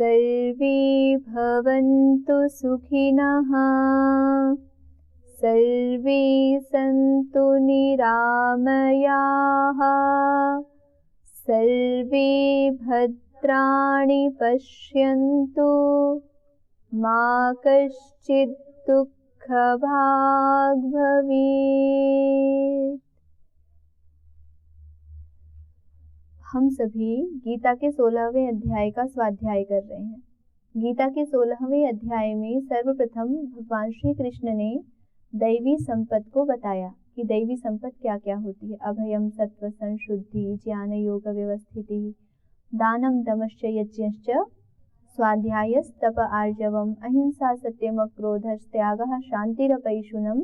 सर्वे भवन्तु सुखिनः सर्वे सन्तु निरामयाः सर्वे भद्राणि पश्यन्तु मा कश्चित् दुःखभाग् भवेत्। हम सभी गीता के 16वें अध्याय का स्वाध्याय कर रहे हैं। गीता के 16वें अध्याय में सर्वप्रथम भगवान श्री कृष्ण ने दैवी संपत्ति को बताया कि दैवी संपत्ति क्या क्या होती है। अभयम, सत्व, संशुद्धि, ज्ञान, योग, व्यवस्थिति, दानम, दमश्च, यज्ञश्च, स्वाध्यायस्तप, आर्जवम, अहिंसा, सत्यम, क्रोधस्त्यागः, शांतिरपैशुनम,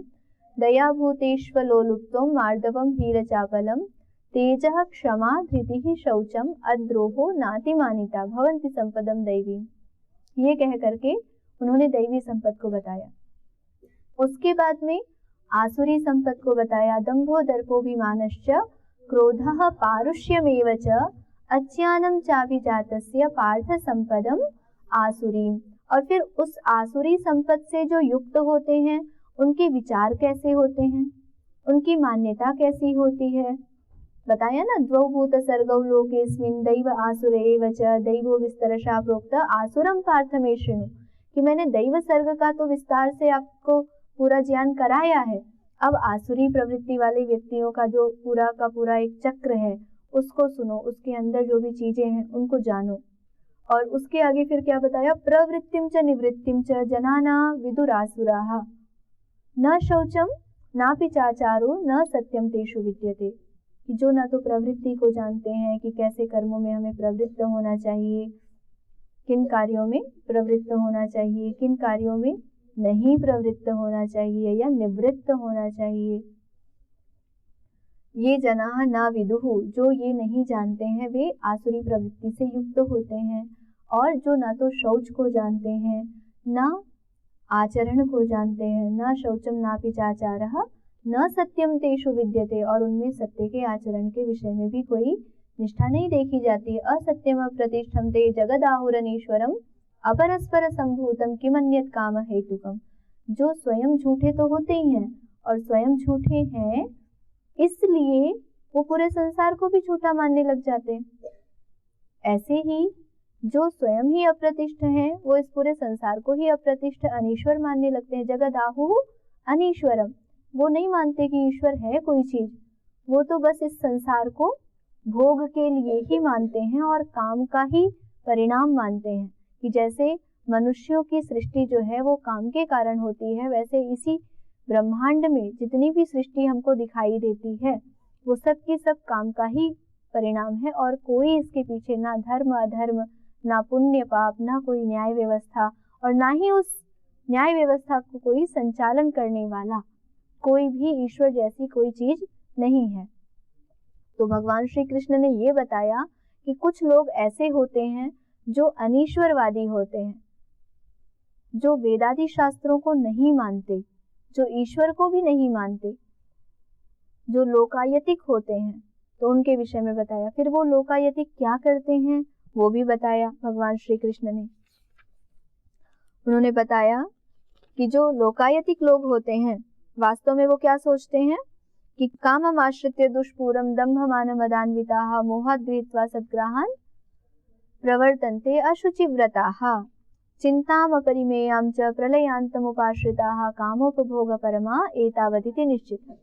दया, भूतेष्वलोलुप्त्वं, मार्दवम, हीरचापलम, तेजः, क्षमा, धृतिः, शौचम, अद्रोहो, नातिमानिता, भवन्ति संपदम दैवी। ये कह करके उन्होंने दैवी संपत्ति को बताया। उसके बाद में आसुरी संपत्ति को बताया। दंभो, दर्पोऽभिमानश्च, क्रोधः, पारुष्यमेव च, अज्ञानं चाभिजातस्य पार्थ संपदम आसुरीम। और फिर उस आसुरी संपत्ति से जो युक्त होते हैं उनके विचार कैसे होते हैं, उनकी मान्यता कैसी होती है। बताया ना, द्वौ भूत सर्गौ लोकेस्मिन् दैव आसुर एव च, दैवो विस्तरशा प्रोक्त आसुरम पार्थ मे शृणु। कि मैंने दैव सर्ग का तो विस्तार से आपको पूरा ज्ञान कराया है, अब आसुरी प्रवृत्ति वाले व्यक्तियों का जो पूरा का पूरा एक चक्र है उसको सुनो, उसके अंदर जो भी चीजें हैं उनको जानो। और उसके आगे फिर क्या बताया, प्रवृत्तिम च निवृत्तिम च जनाना विदुरासुराः, न शौचम नापि चाचारो न सत्यम तेषु विद्यते। कि जो ना तो प्रवृत्ति को जानते हैं कि कैसे कर्मों में हमें प्रवृत्त होना चाहिए, किन कार्यों में प्रवृत्त होना चाहिए, किन कार्यों में नहीं प्रवृत्त होना चाहिए या निवृत्त होना चाहिए। ये जनाः न विदुः, जो ये नहीं जानते हैं वे आसुरी प्रवृत्ति से युक्त होते हैं। और जो ना तो शौच को जानते हैं, न आचरण को जानते हैं, न शौचम नापि चाचारः न सत्यम तेषु विद्यते, और उनमें सत्य के आचरण के विषय में भी कोई निष्ठा नहीं देखी जाती। असत्यम अप्रतिष्ठम ते जगदाहुरनीश्वरम अपरस्पर संभूतम किमन्यत् काम हेतुकम। जो स्वयं झूठे तो होते ही हैं, और स्वयं झूठे हैं इसलिए वो पूरे संसार को भी झूठा मानने लग जाते हैं। ऐसे ही जो स्वयं ही अप्रतिष्ठ हैं वो इस पूरे संसार को ही अप्रतिष्ठ अनीश्वर मानने लगते हैं। जगदाहु अनीश्वरम, वो नहीं मानते कि ईश्वर है कोई चीज, वो तो बस इस संसार को भोग के लिए ही मानते हैं और काम का ही परिणाम मानते हैं। कि जैसे मनुष्यों की सृष्टि जो है वो काम के कारण होती है, वैसे इसी ब्रह्मांड में जितनी भी सृष्टि हमको दिखाई देती है वो सब की सब काम का ही परिणाम है, और कोई इसके पीछे ना धर्म अधर्म, ना पुण्य पाप, ना कोई न्याय व्यवस्था, और ना ही उस न्याय व्यवस्था को कोई संचालन करने वाला कोई भी ईश्वर जैसी कोई चीज नहीं है। तो भगवान श्री कृष्ण ने ये बताया कि कुछ लोग ऐसे होते हैं जो अनीश्वरवादी होते हैं, जो वेदादि शास्त्रों को नहीं मानते, जो ईश्वर को भी नहीं मानते, जो लोकायतिक होते हैं, तो उनके विषय में बताया। फिर वो लोकायतिक क्या करते हैं वो भी बताया भगवान श्री कृष्ण ने। उन्होंने बताया कि जो लोकायतिक लोग होते हैं वास्तव में वो क्या सोचते हैं कि कामम आश्रित्य दुष्पूरम दंभमान मदान्विताः मोहात् गृहीत्वा सद्ग्राहान् प्रवर्तन्ते अशुचिव्रताः चिंताम अपरिमेयां च प्रलयांतमुपाश्रिताः कामोपभोगपरमा एतावदिति निश्चित।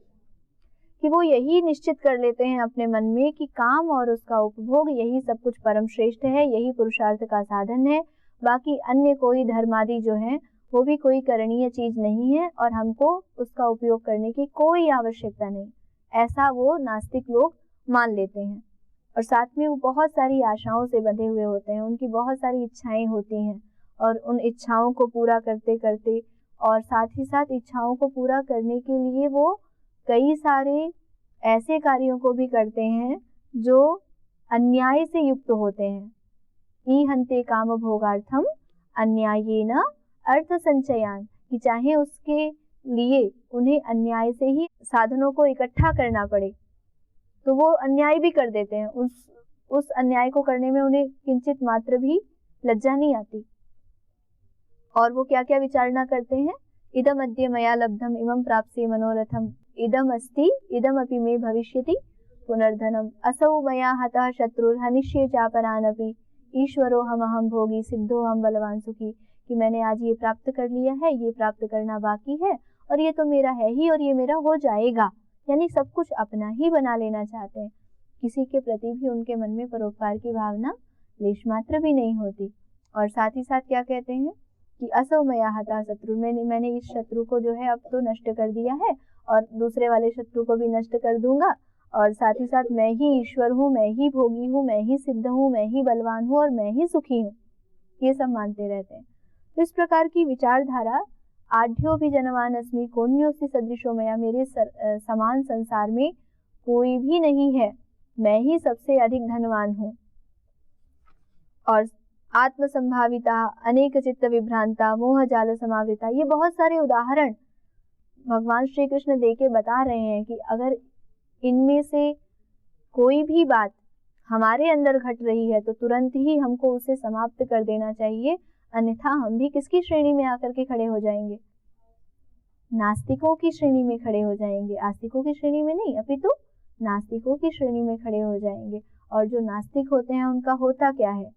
कि वो यही निश्चित कर लेते हैं अपने मन में कि काम और उसका उपभोग यही सब कुछ परम श्रेष्ठ है, यही पुरुषार्थ का साधन है, बाकी अन्य कोई धर्मादि जो है वो भी कोई करणीय चीज नहीं है और हमको उसका उपयोग करने की कोई आवश्यकता नहीं। ऐसा वो नास्तिक लोग मान लेते हैं। और साथ में वो बहुत सारी आशाओं से बंधे हुए होते हैं, उनकी बहुत सारी इच्छाएं होती हैं, और उन इच्छाओं को पूरा करते करते और साथ ही साथ इच्छाओं को पूरा करने के लिए वो कई सारे ऐसे कार्यों को भी करते हैं जो अन्याय से युक्त होते हैं। ईहन्ते काम भोगार्थम अन्यायेन अर्थ संचयान, कि चाहे उसके लिए उन्हें अन्याय से ही साधनों को इकट्ठा करना पड़े तो वो अन्याय भी कर देते हैं। उस अन्याय को करने में उन्हें किंचित मात्र भी लज्जा नहीं आती। और वो क्या क्या विचारणा करते हैं, इदम अद्य मया लब्धम इमं प्राप्स्ये मनोरथम, इदम अस्ति इदम अपि मे भविष्यति पुनर्धनम, असौ मया हतः शत्रुर हनिष्ये चापरानपि, ईश्वरो हम अहम भोगी सिद्धो हम बलवान सुखी, कि मैंने आज ये प्राप्त कर लिया है, ये प्राप्त करना बाकी है, और ये तो मेरा है ही और ये मेरा हो जाएगा। यानी सब कुछ अपना ही बना लेना चाहते हैं। किसी के प्रति भी उनके मन में परोपकार की भावना लेश मात्र भी नहीं होती। और साथ ही साथ क्या कहते हैं कि असौ मया हता शत्रु, मैंने इस शत्रु को जो है अब तो नष्ट कर दिया है और दूसरे वाले शत्रु को भी नष्ट कर दूंगा, और साथ ही साथ मैं ही ईश्वर हूँ, मैं ही भोगी हूँ, मैं ही सिद्ध हूँ, मैं ही बलवान हूँ और मैं ही सुखी हूँ, ये सब मानते रहते हैं। तो इस प्रकार की विचारधारा, आढ्यो भी जनवान अस्मि कोन्योस्ति सदृशो मया, मेरे समान संसार में कोई भी नहीं है, मैं ही सबसे अधिक धनवान हूँ। और आत्म संभाविता, अनेक चित्त विभ्रांता, मोह जाल समावृता, ये बहुत सारे उदाहरण भगवान श्री कृष्ण देके बता रहे हैं कि अगर इनमें से कोई भी बात हमारे अंदर घट रही है तो तुरंत ही हमको उसे समाप्त कर देना चाहिए, अन्यथा हम भी किसकी श्रेणी में आकर के खड़े हो जाएंगे, नास्तिकों की श्रेणी में खड़े हो जाएंगे। आस्तिकों की श्रेणी में नहीं, अपितु नास्तिकों की श्रेणी में खड़े हो जाएंगे। और जो नास्तिक होते हैं उनका होता क्या है,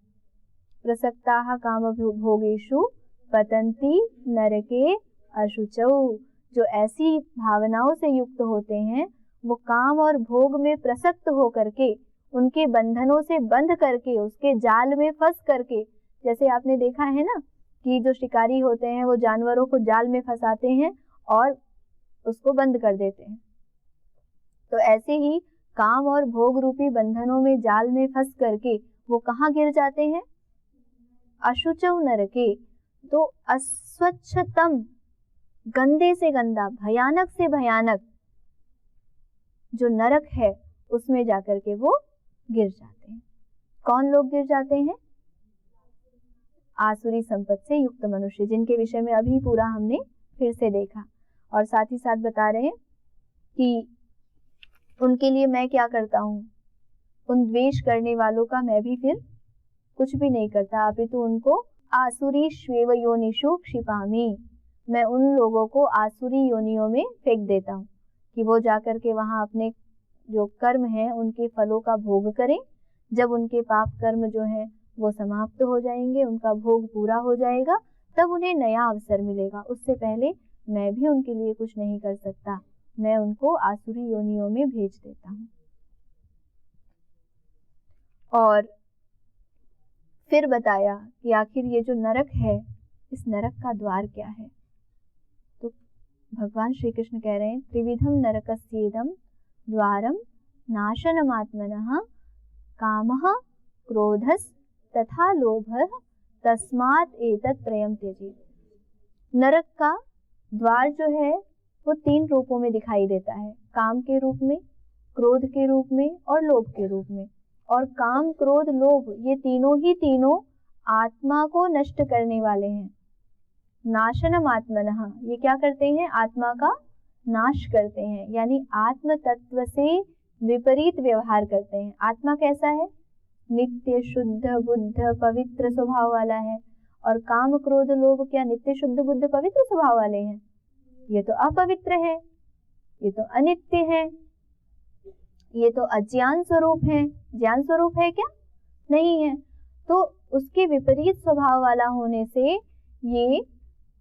प्रसक्ताः काम भोगेषु पतन्ति नरके अशुचौ, जो ऐसी भावनाओं से युक्त होते हैं वो काम और भोग में प्रसक्त हो करके, उनके बंधनों से बंध करके, उसके जाल में फंस करके, जैसे आपने देखा है ना कि जो शिकारी होते हैं वो जानवरों को जाल में फंसाते हैं और उसको बंद कर देते हैं, तो ऐसे ही काम और भोग रूपी बंधनों में जाल में फंस करके वो कहाँ गिर जाते हैं, अशुचौ नरके। तो अस्वच्छतम, गंदे से गंदा, भयानक से भयानक जो नरक है उसमें जाकर के वो गिर जाते हैं। कौन लोग गिर जाते हैं, आसुरी संपत्ति से युक्त मनुष्य, जिनके विषय में अभी पूरा हमने फिर से देखा। और साथ ही साथ बता रहे हैं कि उनके लिए मैं क्या करता हूँ, उन द्वेष करने वालों का मैं भी फिर कुछ भी नहीं करता, अपितु उनको आसुरी श्वेव योनिषु क्षिपामि, मैं उन लोगों को आसुरी योनियों में फेंक देता हूँ कि वो जाकर के वहां अपने जो कर्म है उनके फलों का भोग करें। जब उनके पाप कर्म जो है वो समाप्त हो जाएंगे, उनका भोग पूरा हो जाएगा, तब उन्हें नया अवसर मिलेगा। उससे पहले मैं भी उनके लिए कुछ नहीं कर सकता, मैं उनको आसुरी योनियों में भेज देता हूँ। और फिर बताया कि आखिर ये जो नरक है, इस नरक का द्वार क्या है। तो भगवान श्री कृष्ण कह रहे हैं, त्रिविधम नरकस्येदं द्वारम नाशनमात्मनः कामः क्रोधस् तथा लोभः तस्मात् एतत् त्रयं त्यजेत्। नरक का द्वार जो है वो 3 रूपों में दिखाई देता है, काम के रूप में, क्रोध के रूप में और लोभ के रूप में। और काम, क्रोध, लोभ ये तीनों आत्मा को नष्ट करने वाले हैं। नाशनम आत्मनः, ये क्या करते हैं, आत्मा का नाश करते हैं, यानी आत्म तत्व से विपरीत व्यवहार करते हैं। आत्मा कैसा है, नित्य शुद्ध बुद्ध पवित्र स्वभाव वाला है, और काम क्रोध लोभ क्या नित्य शुद्ध बुद्ध पवित्र स्वभाव वाले हैं, ये तो अपवित्र है, ये तो अनित्य है, ये तो अज्ञान स्वरूप है। ज्ञान स्वरूप है क्या, नहीं है। तो उसके विपरीत स्वभाव वाला होने से ये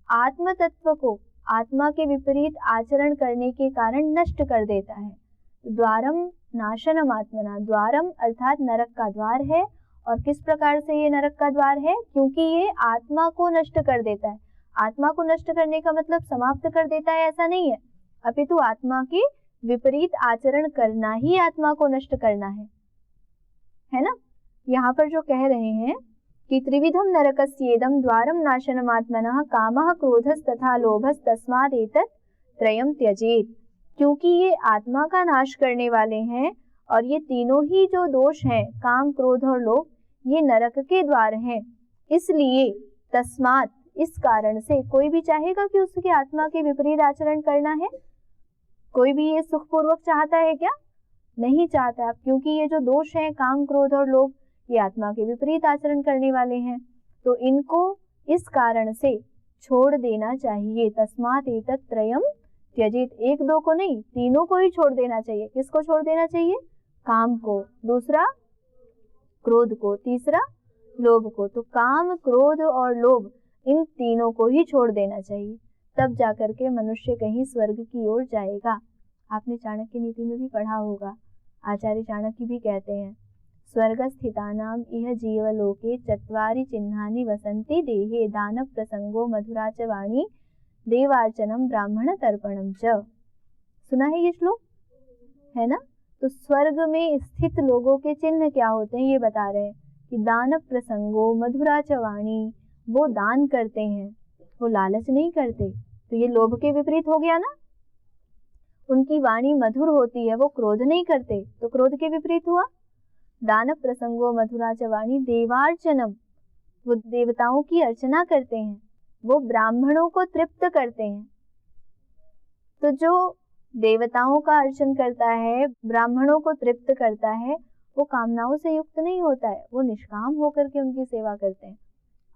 आत्म तत्व को आत्मा के विपरीत आचरण करने के कारण नष्ट कर देता है। द्वारम नाशनम आत्मना, द्वारम अर्थात नरक का द्वार है। और किस प्रकार से ये नरक का द्वार है, क्योंकि ये आत्मा को नष्ट कर देता है। आत्मा को नष्ट करने का मतलब समाप्त कर देता है ऐसा नहीं है, अपितु आत्मा के विपरीत आचरण करना ही आत्मा को नष्ट करना है ना। यहाँ पर जो कह रहे हैं कि त्रिविधम नरकस्येदं द्वारम नाशनमात्मनः कामः क्रोधस् तथा लोभस् तस्मात् एतत् त्रयं त्यजेत्, क्योंकि ये आत्मा का नाश करने वाले हैं और ये तीनों ही जो दोष हैं, काम क्रोध और लोभ, ये नरक के द्वार हैं। इसलिए तस्मात्, इस कारण से, कोई भी चाहेगा कि उसके आत्मा के विपरीत आचरण करना है, कोई भी ये सुखपूर्वक चाहता है क्या, नहीं चाहता, क्योंकि ये जो दोष हैं काम क्रोध और लोभ ये आत्मा के विपरीत आचरण करने वाले हैं। तो इनको इस कारण से छोड़ देना चाहिए। तस्मात् एतत् त्रयम् त्यजेत, एक दो को नहीं, तीनों को ही छोड़ देना चाहिए। किसको छोड़ देना चाहिए? काम को, दूसरा क्रोध को, तीसरा लोभ को। तो काम, क्रोध और लोभ, इन तीनों को ही छोड़ देना चाहिए, तब जाकर के मनुष्य कहीं स्वर्ग की ओर जाएगा। आपने चाणक्य नीति में भी पढ़ा होगा, आचार्य चाणक्य भी कहते हैं, स्वर्गस्थितानाम इह जीवलोके चत्वारि चिह्नानि वसन्ति देहे, दान प्रसंगो मधुरा च वाणी, देवार्चनम ब्राह्मण तर्पणम च। सुना है ये श्लोक, है ना? तो स्वर्ग में स्थित लोगों के चिन्ह क्या होते हैं ये बता रहे हैं कि दान प्रसंगो मधुरा च वाणी, वो दान करते हैं, वो लालच नहीं करते। तो ये लोभ के विपरीत हो गया ना। उनकी वाणी मधुर होती है, वो क्रोध नहीं करते, तो क्रोध के विपरीत हुआ। दान प्रसंगो मधुरा च वाणी, देवार्चनम, वो देवताओं की अर्चना करते हैं, वो ब्राह्मणों को तृप्त करते हैं। तो जो देवताओं का अर्चन करता है, ब्राह्मणों को तृप्त करता है, वो कामनाओं से युक्त नहीं होता है, वो निष्काम होकर के उनकी सेवा करते हैं।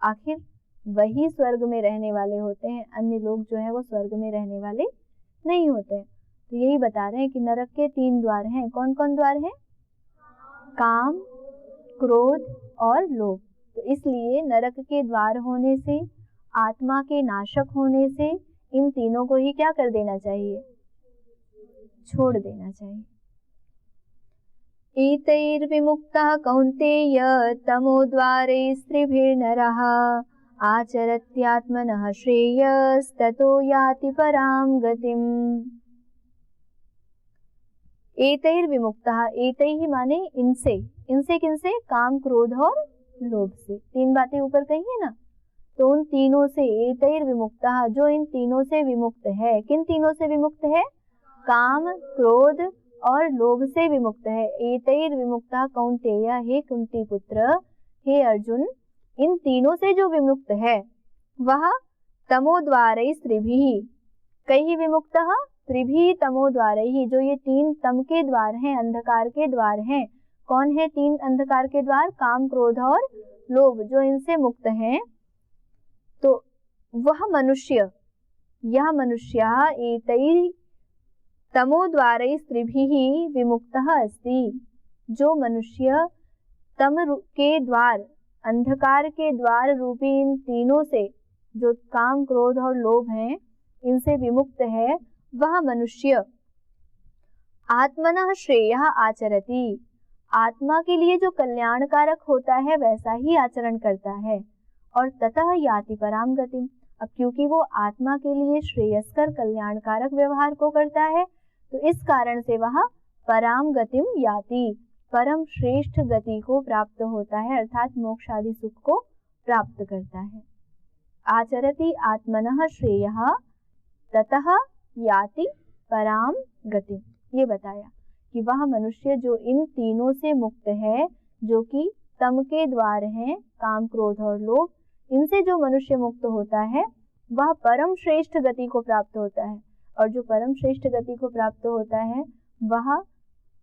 आखिर वही स्वर्ग में रहने वाले होते हैं, अन्य लोग जो है वो स्वर्ग में रहने वाले नहीं होते हैं। तो यही बता रहे हैं कि नरक के 3 द्वार हैं। कौन कौन द्वार हैं? काम, क्रोध और लोभ। तो इसलिए नरक के द्वार होने से, आत्मा के नाशक होने से, इन तीनों को ही क्या कर देना चाहिए? छोड़ देना चाहिए। एतैर्विमुक्तः कौन्तेय तमोद्वारैस्त्रिभिर्नरः आचरत्यात्मनः श्रेयस्ततो याति परां गतिम्। एतैर्विमुक्तः, एतैः माने इनसे, इनसे किनसे? काम, क्रोध और लोभ से। 3 बातें ऊपर कही है ना, तो उन तीनों से, एतैर्विमुक्तः, जो इन तीनों से विमुक्त है। किन तीनों से विमुक्त है? काम, क्रोध और लोभ से विमुक्त है। एतैर्विमुक्तः कौन्तेय, हे कुंती पुत्र, हे अर्जुन, इन तीनों से जो विमुक्त है वह तमोद्वारैस्त्रिभिः, कैः विमुक्तः? त्रिभिः तमोद्वारैः, जो ये 3 तम के द्वार हैं, अंधकार के द्वार हैं। कौन है 3 अंधकार के द्वार? काम, क्रोध और लोभ, जो इनसे मुक्त हैं। तो वह मनुष्य, यह मनुष्य एतैः तमोद्वारैस्त्रिभिः विमुक्तः अस्ति, जो मनुष्य तम के द्वार, अंधकार के द्वार रूपी इन तीनों से, जो काम, क्रोध और लोभ हैं, इनसे विमुक्त है, वह मनुष्य आत्मनः श्रेयः आचरति, आत्मा के लिए जो कल्याणकारक होता है वैसा ही आचरण करता है। और ततः याति परां गतिम्, अब क्योंकि वो आत्मा के लिए श्रेयस्कर कल्याणकारक व्यवहार को करता है, तो इस कारण से वह परां गतिम याति, परम श्रेष्ठ गति को प्राप्त होता है, अर्थात मोक्ष आदि सुख को प्राप्त करता है। आचरति आत्मनः श्रेयः ततः याति परां गतिम, ये बताया कि वह मनुष्य जो इन तीनों से मुक्त है, जो कि तम के द्वार हैं, काम, क्रोध और लोभ, इनसे जो मनुष्य मुक्त होता है वह परम श्रेष्ठ गति को प्राप्त होता है। और जो परम श्रेष्ठ गति को प्राप्त होता है वह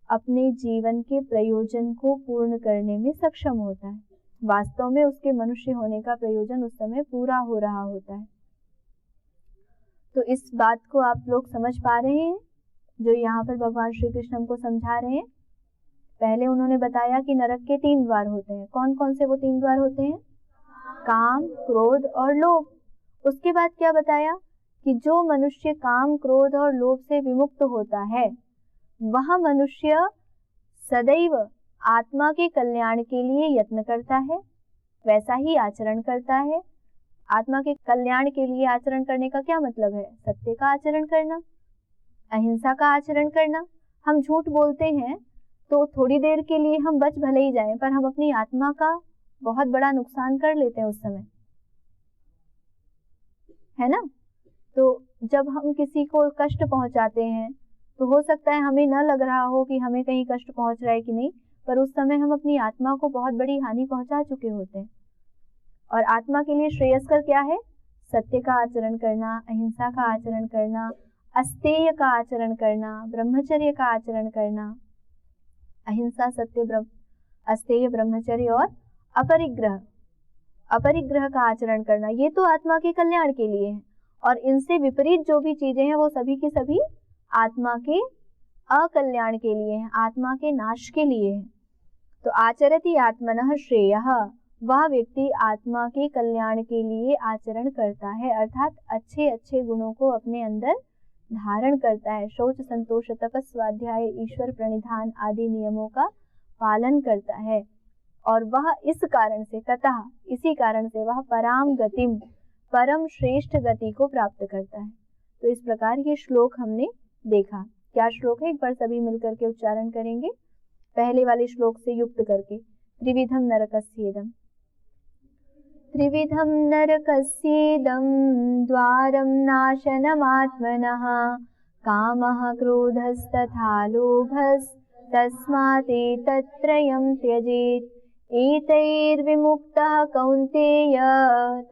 अपने जीवन के प्रयोजन को पूर्ण करने में सक्षम होता है। वास्तव में उसके मनुष्य होने का प्रयोजन उस समय पूरा हो रहा होता है। तो इस बात को आप लोग समझ पा रहे हैं जो यहाँ पर भगवान श्री कृष्ण हमको समझा रहे हैं। पहले उन्होंने बताया कि नरक के 3 द्वार होते हैं। कौन कौन से वो 3 द्वार होते हैं? काम, क्रोध और लोभ। उसके बाद क्या बताया कि जो मनुष्य काम, क्रोध और लोभ से विमुक्त होता है वह मनुष्य सदैव आत्मा के कल्याण के लिए यत्न करता है, वैसा ही आचरण करता है। आत्मा के कल्याण के लिए आचरण करने का क्या मतलब है? सत्य का आचरण करना, अहिंसा का आचरण करना। हम झूठ बोलते हैं तो थोड़ी देर के लिए हम बच भले ही जाएं, पर हम अपनी आत्मा का बहुत बड़ा नुकसान कर लेते हैं उस समय, है ना। तो जब हम किसी को कष्ट पहुंचाते हैं तो हो सकता है हमें न लग रहा हो कि हमें कहीं कष्ट पहुंच रहा है कि नहीं, पर उस समय हम अपनी आत्मा को बहुत बड़ी हानि पहुंचा चुके होते हैं। और आत्मा के लिए श्रेयस्कर क्या है? सत्य का आचरण करना, अहिंसा का आचरण करना, अस्तेय का आचरण करना, ब्रह्मचर्य का आचरण करना। अहिंसा, सत्य, अस्तेय, ब्रह्मचर्य और अपरिग्रह। अपरिग्रह का आचरण करना, ये तो आत्मा के कल्याण के लिए है, और इनसे विपरीत जो भी चीजें हैं वो सभी की सभी आत्मा के अकल्याण के लिए हैं, आत्मा के नाश के लिए है। तो आचरति आत्मनः श्रेयः, वह व्यक्ति आत्मा के कल्याण के लिए आचरण करता है, अर्थात अच्छे अच्छे गुणों को अपने अंदर धारण करता है, शौच संतोष तपस स्वाध्याय ईश्वर प्रणिधान आदि नियमों का पालन करता है, और वह इस कारण से ततः इसी कारण से वह पराम गतिम परम श्रेष्ठ गति को प्राप्त करता है। तो इस प्रकार ये श्लोक हमने देखा। क्या श्लोक है, एक बार सभी मिलकर के उच्चारण करेंगे पहले वाले श्लोक से युक्त करके। त्रिविधम नरकस्येदम, त्रिविधम नरकस्येदम द्वारम नाशनमात्मनः कामः क्रोधस्तथा लोभस्तस्मादेतत्त्रयं त्यजेत् एतैर्विमुक्तः कौन्तेय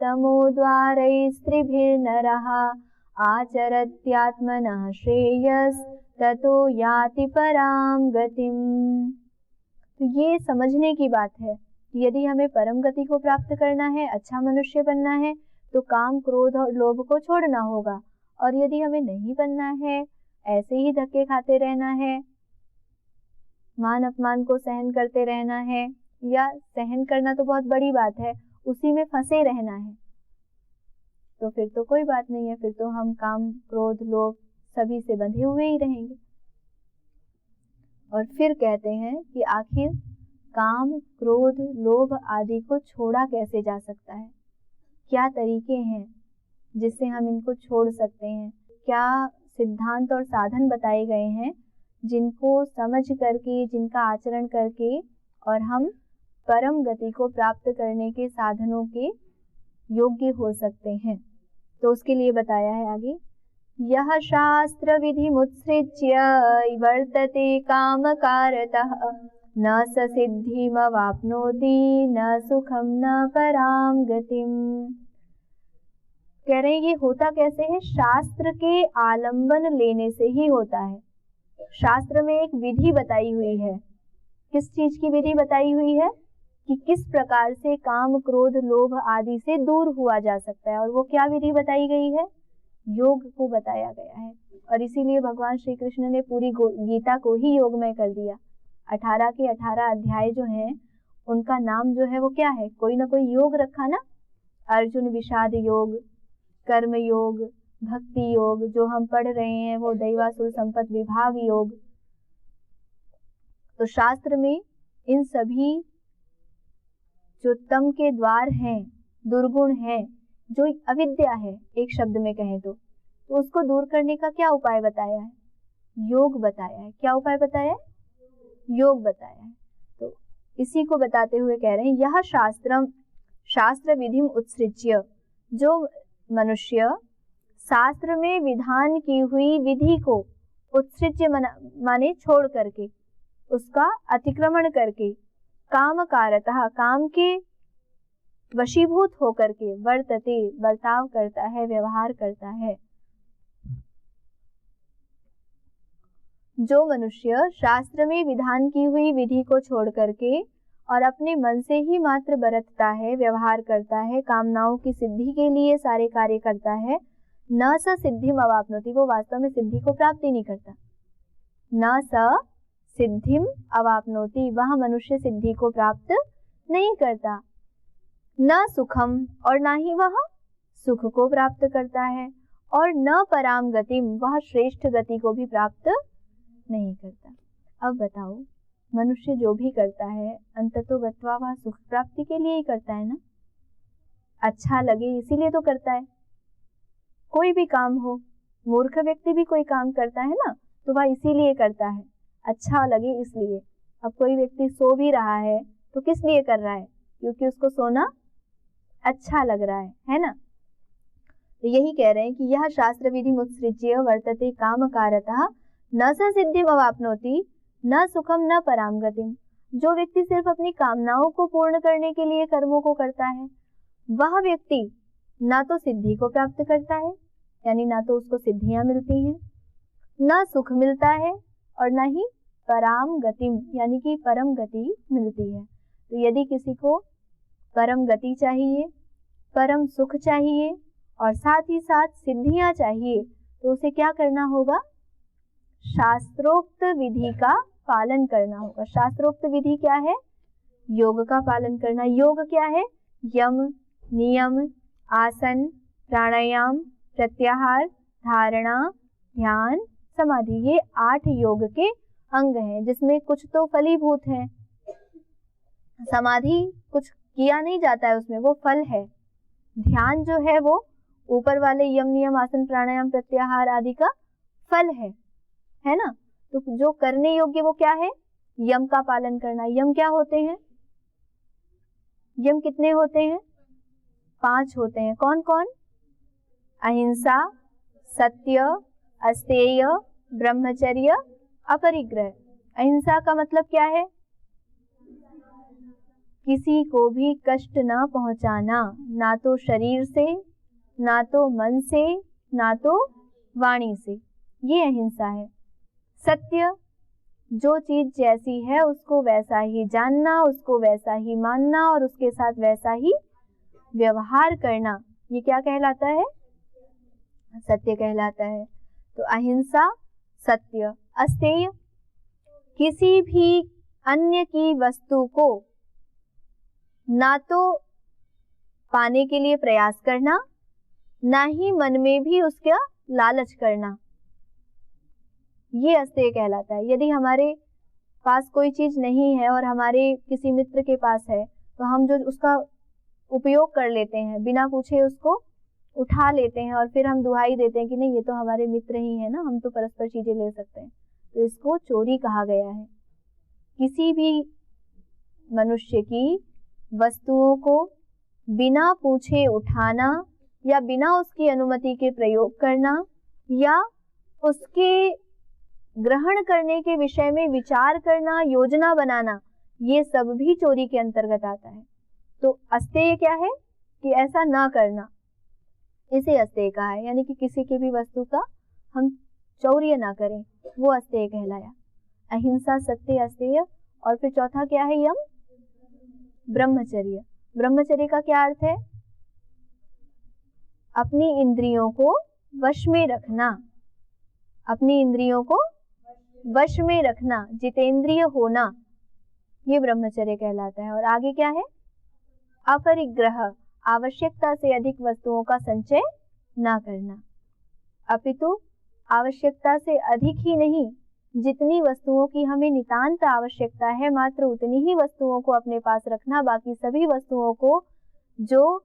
तमोद्वारैस्त्रिभिर्नरः आचरत्यात्मनः श्रेयस्ततो याति परां गतिम्। तो ये समझने की बात है कि यदि हमें परम गति को प्राप्त करना है, अच्छा मनुष्य बनना है, तो काम क्रोध और लोभ को छोड़ना होगा, और यदि हमें नहीं बनना है, ऐसे ही धक्के खाते रहना है, मान अपमान को सहन करते रहना है, या सहन करना तो बहुत बड़ी बात है, उसी में फंसे रहना है, तो फिर तो कोई बात नहीं है, फिर तो हम काम क्रोध लोभ सभी से बंधे हुए ही रहेंगे। और फिर कहते हैं कि आखिर काम क्रोध लोभ आदि को छोड़ा कैसे जा सकता है, क्या तरीके हैं जिससे हम इनको छोड़ सकते हैं, क्या सिद्धांत और साधन बताए गए हैं जिनको समझ करके, जिनका आचरण करके और हम परम गति को प्राप्त करने के साधनों के योग्य हो सकते हैं। तो उसके लिए बताया है आगे, यह शास्त्र विधि मुत्सृज्य वर्तते कामकारतः न स सिद्धिमवाप्नोति न सुखम न पराम गतिम। कह रहे हैं ये होता कैसे है, शास्त्र के आलंबन लेने से ही होता है। शास्त्र में एक विधि बताई हुई है, किस चीज की विधि बताई हुई है कि किस प्रकार से काम क्रोध लोभ आदि से दूर हुआ जा सकता है, और वो क्या विधि बताई गई है, योग को बताया गया है। और इसीलिए भगवान श्री कृष्ण ने पूरी गीता को ही योगमय कर दिया। 18 के 18 अध्याय जो हैं उनका नाम जो है वो क्या है, कोई ना कोई योग रखा ना, अर्जुन विषाद योग, कर्म योग, भक्ति योग, जो हम पढ़ रहे हैं वो दैवासुर संपत्ति विभाग योग। तो शास्त्र में इन सभी जो तम के द्वार हैं, दुर्गुण हैं, जो अविद्या है एक शब्द में कहें तो उसको दूर करने का क्या उपाय बताया है, योग बताया है। क्या उपाय बताया है, योग बताया है। तो इसी को बताते हुए कह रहे हैं यह शास्त्र विधि उत्सृज्य, जो मनुष्य शास्त्र में विधान की हुई विधि को उत्सृज्य माने छोड़ करके, उसका अतिक्रमण करके, काम कारतः काम के वशीभूत होकर के, वर्तते बर्ताव करता है, व्यवहार करता है। जो मनुष्य शास्त्र में विधान की हुई विधि को छोड़ करके और अपने मन से ही मात्र बरतता है, व्यवहार करता है, कामनाओं की सिद्धि के लिए सारे कार्य करता है, न स सिद्धिम अवाप्नोति, वो वास्तव में सिद्धि को प्राप्त ही नहीं करता। न स सिद्धिम अवाप्नोति, वह मनुष्य सिद्धि को प्राप्त नहीं करता। न सुखम, और ना ही वह सुख को प्राप्त करता है, और न पराम गतिम, वह श्रेष्ठ गति को भी प्राप्त नहीं करता। अब बताओ, मनुष्य जो भी करता है अंततो गत्वा वह सुख प्राप्ति के लिए ही करता है ना, अच्छा लगे इसीलिए तो करता है। कोई भी काम हो, मूर्ख व्यक्ति भी कोई काम करता है ना तो वह इसीलिए करता है, अच्छा लगे इसलिए। अब कोई व्यक्ति सो भी रहा है तो किस लिए कर रहा है, क्योंकि उसको सोना अच्छा लग रहा है ना। तो यही कह रहे हैं कि यह शास्त्र विधि मुत्सृज्य वर्तते काम कारतः न स सिद्धिम अवाप्नोति न सुखम न पराम गतिम। जो व्यक्ति सिर्फ अपनी कामनाओं को पूर्ण करने के लिए कर्मों को करता है, वह व्यक्ति ना तो सिद्धि को प्राप्त करता है, यानी ना तो उसको सिद्धियां मिलती हैं, न सुख मिलता है, और न ही पराम गतिम यानी कि परम गति मिलती है। तो यदि किसी को परम गति चाहिए, परम सुख चाहिए और साथ ही साथ सिद्धियां चाहिए, तो उसे क्या करना होगा? शास्त्रोक्त विधि का पालन करना होगा। शास्त्रोक्त विधि क्या है? योग का पालन करना। योग क्या है? यम, नियम, आसन, प्राणायाम, प्रत्याहार, धारणा, ध्यान, समाधि, ये 8 योग के अंग हैं, जिसमें कुछ तो फलीभूत हैं। समाधि कुछ किया नहीं जाता है उसमें, वो फल है। ध्यान जो है वो ऊपर वाले यम, नियम, आसन, प्राणायाम, प्रत्याहार आदि का फल है ना। तो जो करने योग्य वो क्या है? यम का पालन करना। यम क्या होते हैं? यम कितने होते हैं? 5 होते हैं। कौन कौन? अहिंसा, सत्य, अस्तेय, ब्रह्मचर्य, अपरिग्रह। अहिंसा का मतलब क्या है? किसी को भी कष्ट ना पहुंचाना, ना तो शरीर से, ना तो मन से, ना तो वाणी से, ये अहिंसा है। सत्य, जो चीज जैसी है उसको वैसा ही जानना, उसको वैसा ही मानना और उसके साथ वैसा ही व्यवहार करना, ये क्या कहलाता है? सत्य कहलाता है। तो अहिंसा, सत्य। अस्तेय, किसी भी अन्य की वस्तु को ना तो पाने के लिए प्रयास करना, ना ही मन में भी उसका लालच करना, ये अस्तेय कहलाता है। यदि हमारे पास कोई चीज नहीं है और हमारे किसी मित्र के पास है, तो हम जो उसका उपयोग कर लेते हैं, बिना पूछे उसको उठा लेते हैं और फिर हम दुहाई देते हैं कि नहीं, ये तो हमारे मित्र ही है ना, हम तो परस्पर चीजें ले सकते हैं, तो इसको चोरी कहा गया है। किसी भी मनुष्य की वस्तुओं को बिना पूछे उठाना या बिना उसकी अनुमति के प्रयोग करना या उसके ग्रहण करने के विषय में विचार करना, योजना बनाना, ये सब भी चोरी के अंतर्गत आता है। तो अस्तेय क्या है? कि ऐसा ना करना, इसे अस्तेय कहा है। यानी कि किसी की भी वस्तु का हम चौर्य ना करें, वो अस्तेय कहलाया। अहिंसा, सत्य, अस्तेय। और फिर चौथा क्या है? यम, ब्रह्मचर्य। ब्रह्मचर्य का क्या अर्थ है? अपनी इंद्रियों को वश में रखना, अपनी इंद्रियों को वश में रखना, जितेंद्रिय होना, ये ब्रह्मचर्य कहलाता है। और आगे क्या है? अपरिग्रह, आवश्यकता से अधिक वस्तुओं का संचय ना करना, अपितु आवश्यकता से अधिक ही नहीं, जितनी वस्तुओं की हमें नितांत आवश्यकता है मात्र उतनी ही वस्तुओं को अपने पास रखना, बाकी सभी वस्तुओं को जो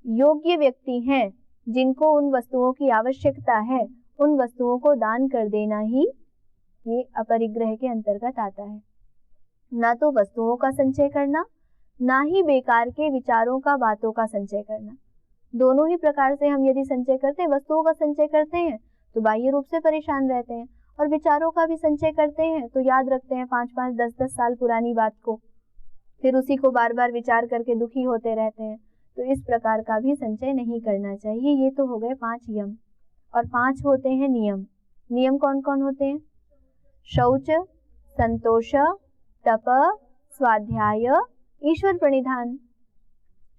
योग्य व्यक्ति हैं, जिनको उन वस्तुओं की आवश्यकता है, उन वस्तुओं को दान कर देना ही ये अपरिग्रह के अंतर्गत आता है। ना तो वस्तुओं का संचय करना, ना ही बेकार के विचारों का, बातों का संचय करना। दोनों ही प्रकार से हम यदि संचय करते हैं, वस्तुओं का संचय करते हैं तो बाह्य रूप से परेशान रहते हैं, और विचारों का भी संचय करते हैं तो याद रखते हैं 5-5, 10-10 साल पुरानी बात को, फिर उसी को बार बार विचार करके दुखी होते रहते हैं। तो इस प्रकार का भी संचय नहीं करना चाहिए। ये तो हो गए 5 यम। और 5 होते हैं नियम। नियम कौन कौन होते हैं? शौच, संतोष, तप, स्वाध्याय, ईश्वर प्रणिधान।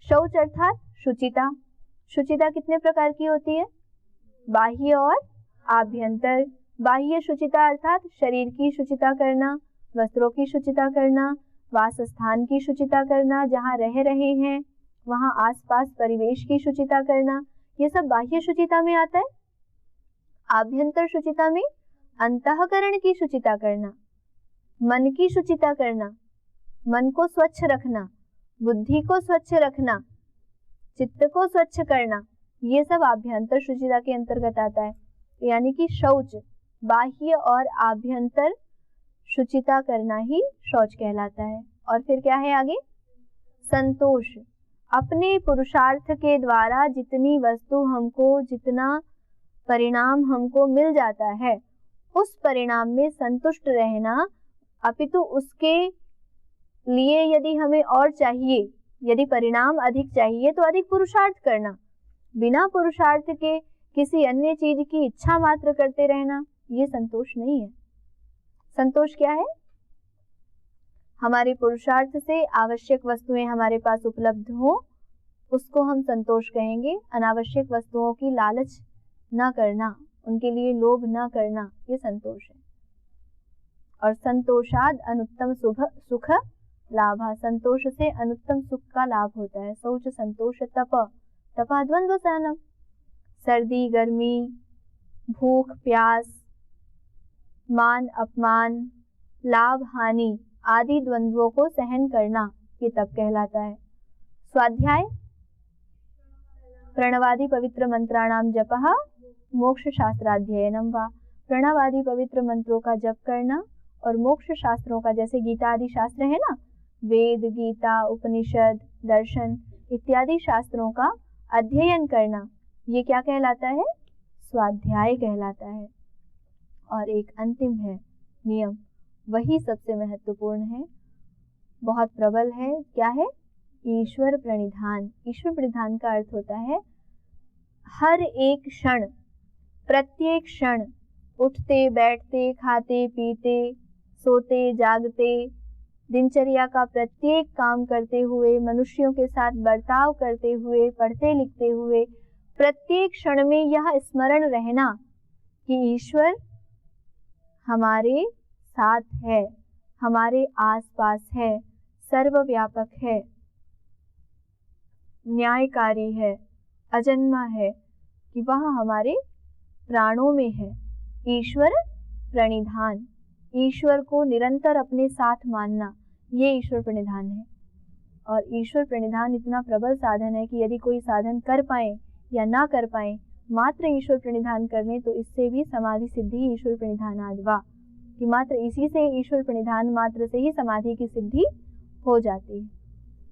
शौच अर्थात शुचिता। शुचिता कितने प्रकार की होती है? बाह्य और आभ्यंतर। बाह्य शुचिता अर्थात शरीर की शुचिता करना, वस्त्रों की शुचिता करना, वास स्थान की शुचिता करना, जहाँ रह रहे हैं वहाँ आसपास परिवेश की शुचिता करना, ये सब बाह्य शुचिता में आता है। आभ्यंतर शुचिता में अंतःकरण की शुचिता करना, मन की शुचिता करना, मन को स्वच्छ रखना, बुद्धि को स्वच्छ रखना, चित्त को स्वच्छ करना, ये सब आभ्यंतर शुचिता के अंतर्गत आता है। यानी कि शौच, बाह्य और आभ्यंतर शुचिता करना ही शौच कहलाता है। और फिर क्या है आगे? संतोष, अपने पुरुषार्थ के द्वारा जितनी वस्तु हमको, जितना परिणाम हमको मिल जाता है, उस परिणाम में संतुष्ट रहना, अपितु उसके लिए यदि हमें और चाहिए, यदि परिणाम अधिक चाहिए तो अधिक पुरुषार्थ करना। बिना पुरुषार्थ के किसी अन्य चीज की इच्छा मात्र करते रहना, ये संतोष नहीं है। संतोष क्या है? हमारे पुरुषार्थ से आवश्यक वस्तुएं हमारे पास उपलब्ध हो, उसको हम संतोष कहेंगे। अनावश्यक वस्तुओं की लालच न करना, उनके लिए लोभ न करना, ये संतोष है। और संतोषाद अनुत्तम सुख लाभा, संतोष से अनुत्तम सुख का लाभ होता है। शौच संतोष तप, तपा द्वंद्व सहनम, सर्दी गर्मी, भूख प्यास, मान अपमान, लाभ हानि आदि द्वंद्वों को सहन करना, ये तप कहलाता है। स्वाध्याय प्रणवादि पवित्र मंत्राणाम जपः मोक्ष शास्त्राध्ययनम वा, प्रणवादि पवित्र मंत्रों का जप करना और मोक्ष शास्त्रों का, जैसे गीता आदि शास्त्र है ना, वेद गीता उपनिषद दर्शन इत्यादि शास्त्रों का अध्ययन करना, ये क्या कहलाता है? स्वाध्याय कहलाता है। और एक अंतिम है नियम, वही सबसे महत्वपूर्ण है, बहुत प्रबल है। क्या है? ईश्वर प्रणिधान। ईश्वर प्रणिधान का अर्थ होता है हर एक क्षण, प्रत्येक क्षण, उठते बैठते खाते पीते सोते जागते, दिनचर्या का प्रत्येक काम करते हुए, मनुष्यों के साथ बर्ताव करते हुए, पढ़ते लिखते हुए, प्रत्येक क्षण में यह स्मरण रहना कि ईश्वर हमारे साथ है, हमारे आसपास है, सर्वव्यापक है, न्यायकारी है, अजन्मा है, कि वह हमारे प्राणों में है। ईश्वर प्रणिधान, ईश्वर को निरंतर अपने साथ मानना, ये ईश्वर प्रणिधान है। और ईश्वर प्रणिधान इतना प्रबल साधन है कि यदि कोई साधन कर पाए या ना कर पाए, मात्र ईश्वर प्रणिधान करने, तो इससे भी समाधि सिद्धि ईश्वर प्रणिधानाद्वा, कि मात्र इसी से, ईश्वर प्रणिधान मात्र से ही समाधि की सिद्धि हो जाती है।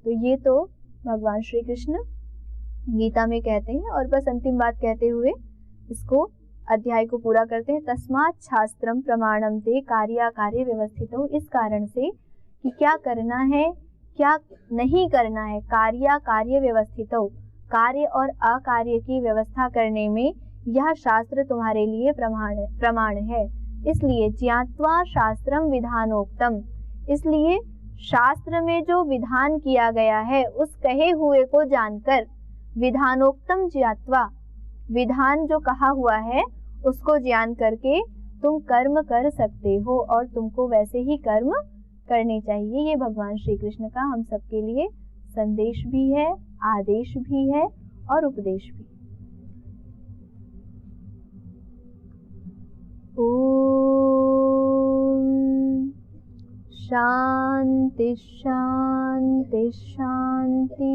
तो ये तो भगवान श्री कृष्ण गीता में कहते हैं। और बस अंतिम बात कहते हुए इसको अध्याय को पूरा करते हैं। तस्मात् शास्त्रम प्रमाणम ते कार्याकार्य व्यवस्थितो, इस कारण से कि क्या करना है क्या नहीं करना है, कार्याकार्य व्यवस्थितो, कार्य और अकार्य की व्यवस्था करने में यह शास्त्र तुम्हारे लिए प्रमाण है। इसलिए ज्ञात्वा शास्त्रम विधानोक्तम, इसलिए शास्त्र में जो विधान किया गया है उस कहे हुए को जानकर, विधानोक्तम ज्ञात्वा, विधान जो कहा हुआ है उसको जान करके तुम कर्म कर सकते हो और तुमको वैसे ही कर्म करने चाहिए। ये भगवान श्री कृष्ण का हम सबके लिए संदेश भी है, आदेश भी है और उपदेश भी। ओम शांति शांति शांति।